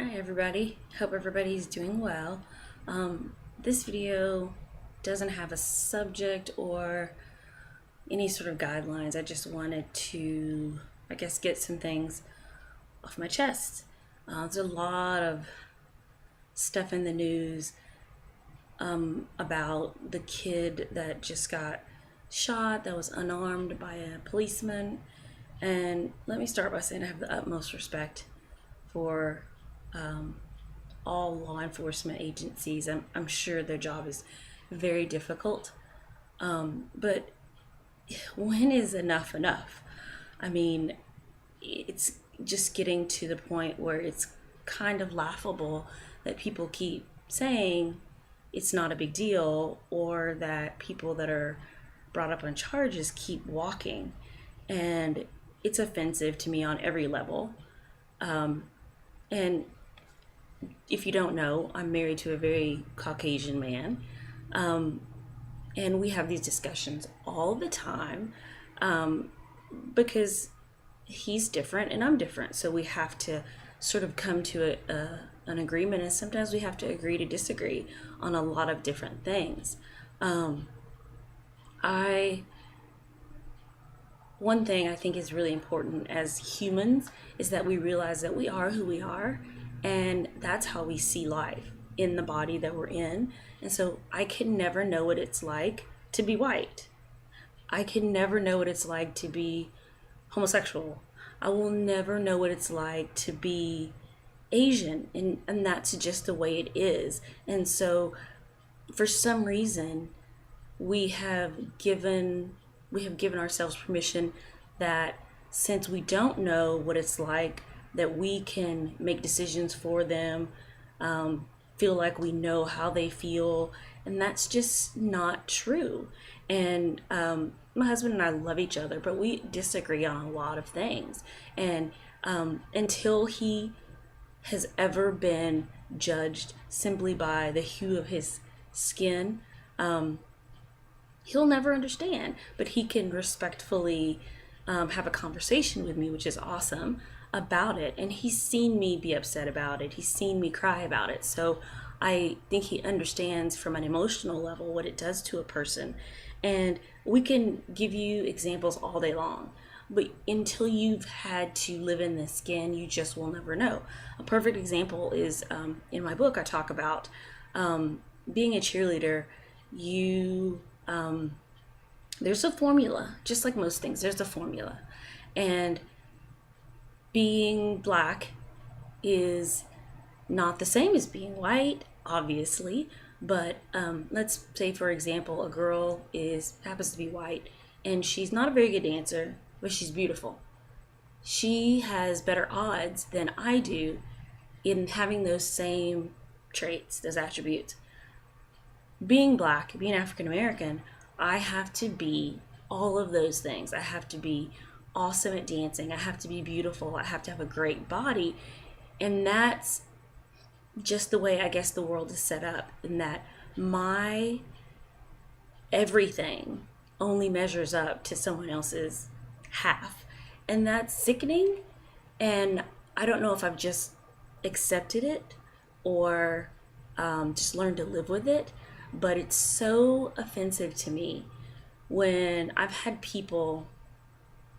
Hi everybody, hope everybody's doing well. This video doesn't have a subject or any sort of guidelines. I just wanted to, get some things off my chest. There's a lot of stuff in the news about the kid that just got shot, that was unarmed by a policeman. And let me start by saying I have the utmost respect for all law enforcement agencies. I'm sure their job is very difficult. But when is enough enough? I mean, it's just getting to the point where it's kind of laughable that people keep saying it's not a big deal, or that people that are brought up on charges keep walking. And it's offensive to me on every level. And if you don't know, I'm married to a very Caucasian man. And we have these discussions all the time because he's different and I'm different. So we have to sort of come to an agreement, and sometimes we have to agree to disagree on a lot of different things. I One thing I think is really important as humans is that we realize that we are who we are, and that's how we see life in the body that we're in. And so I can never know what it's like to be white. I can never know what it's like to be homosexual. I will never know what it's like to be Asian, and that's just the way it is. And so for some reason we have given ourselves permission that since we don't know what it's like, that we can make decisions for them, feel like we know how they feel, and that's just not true. And my husband and I love each other, but we disagree on a lot of things. And until he has ever been judged simply by the hue of his skin, he'll never understand. But he can respectfully have a conversation with me, which is awesome, about it. And he's seen me be upset about it. He's seen me cry about it. So I think he understands from an emotional level what it does to a person. And we can give you examples all day long, but until you've had to live in this skin, you just will never know. A perfect example is in my book, I talk about being a cheerleader. You There's a formula, just like most things. There's a formula, and being black is not the same as being white, obviously. But let's say, for example, a girl happens to be white, and she's not a very good dancer, but she's beautiful. She has better odds than I do in having those same traits, those attributes. Being black, being African American, I have to be all of those things. I have to be awesome at dancing. I have to be beautiful. I have to have a great body. And that's just the way I guess the world is set up, in that my everything only measures up to someone else's half. And that's sickening. And I don't know if I've just accepted it or just learned to live with it, but it's so offensive to me when I've had people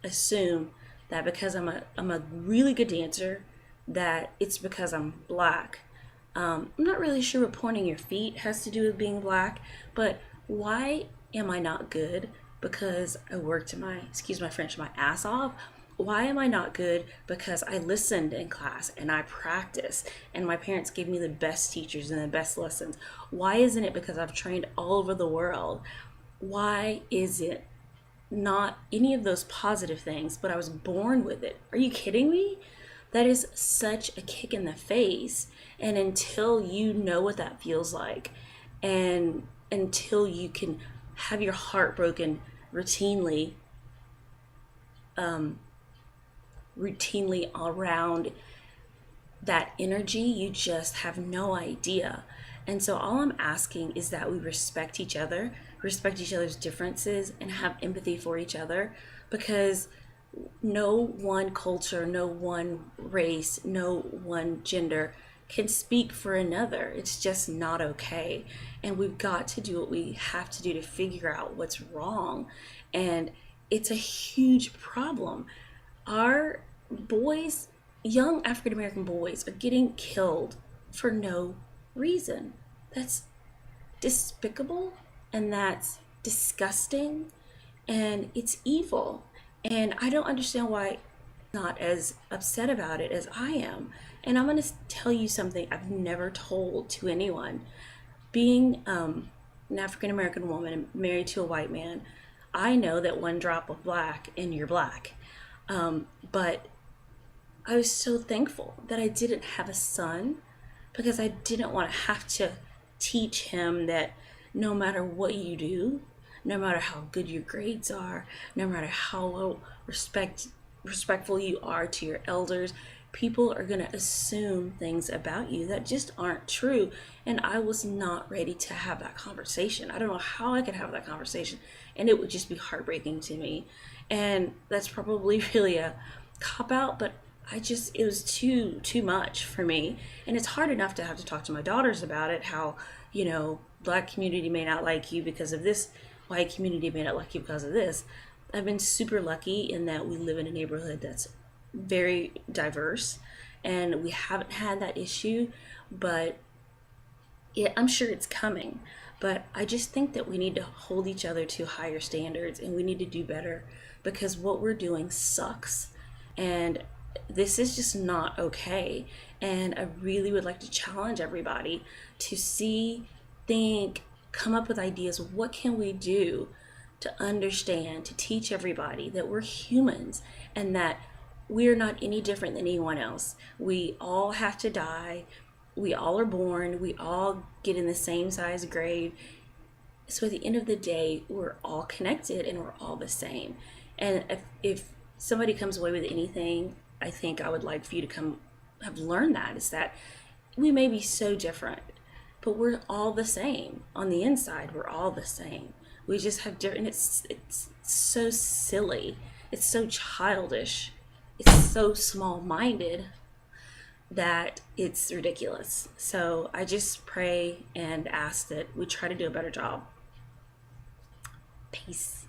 assume that because I'm a really good dancer, that it's because I'm black. I'm not really sure what pointing your feet has to do with being black, but why am I not good because I worked excuse my French, my ass off? Why am I not good because I listened in class and I practiced and my parents gave me the best teachers and the best lessons? Why isn't it because I've trained all over the world? Why is it not any of those positive things, but I was born with it? Are you kidding me? That is such a kick in the face. And until you know what that feels like, and until you can have your heart broken routinely, around that energy, you just have no idea. And so all I'm asking is that we respect each other, respect each other's differences, and have empathy for each other, because no one culture, no one race, no one gender can speak for another. It's just not okay. And we've got to do what we have to do to figure out what's wrong. And it's a huge problem. Our boys, young African American boys, are getting killed for no reason. That's despicable, and that's disgusting, and it's evil. And I don't understand why not as upset about it as I am. And I'm going to tell you something I've never told to anyone. Being an African American woman married to a white man, I know that one drop of black and you're black. But I was so thankful that I didn't have a son, because I didn't want to have to teach him that no matter what you do, no matter how good your grades are, no matter how respectful you are to your elders, people are going to assume things about you that just aren't true. And I was not ready to have that conversation. I don't know how I could have that conversation, and it would just be heartbreaking to me. And that's probably really a cop out, but it was too much for me. And it's hard enough to have to talk to my daughters about it, how, black community may not like you because of this, white community may not like you because of this. I've been super lucky in that we live in a neighborhood that's very diverse, and we haven't had that issue, but I'm sure it's coming. But I just think that we need to hold each other to higher standards, and we need to do better, because what we're doing sucks. And this is just not okay. And I really would like to challenge everybody to think, come up with ideas. What can we do to understand, to teach everybody that we're humans and that we're not any different than anyone else? We all have to die. We all are born. We all get in the same size grave. So at the end of the day, we're all connected and we're all the same. And if somebody comes away with anything, I think I would like for you to have learned that, is that we may be so different, but we're all the same. On the inside, we're all the same. We just have different, it's so silly. It's so childish. It's so small-minded that it's ridiculous. So I just pray and ask that we try to do a better job. Peace.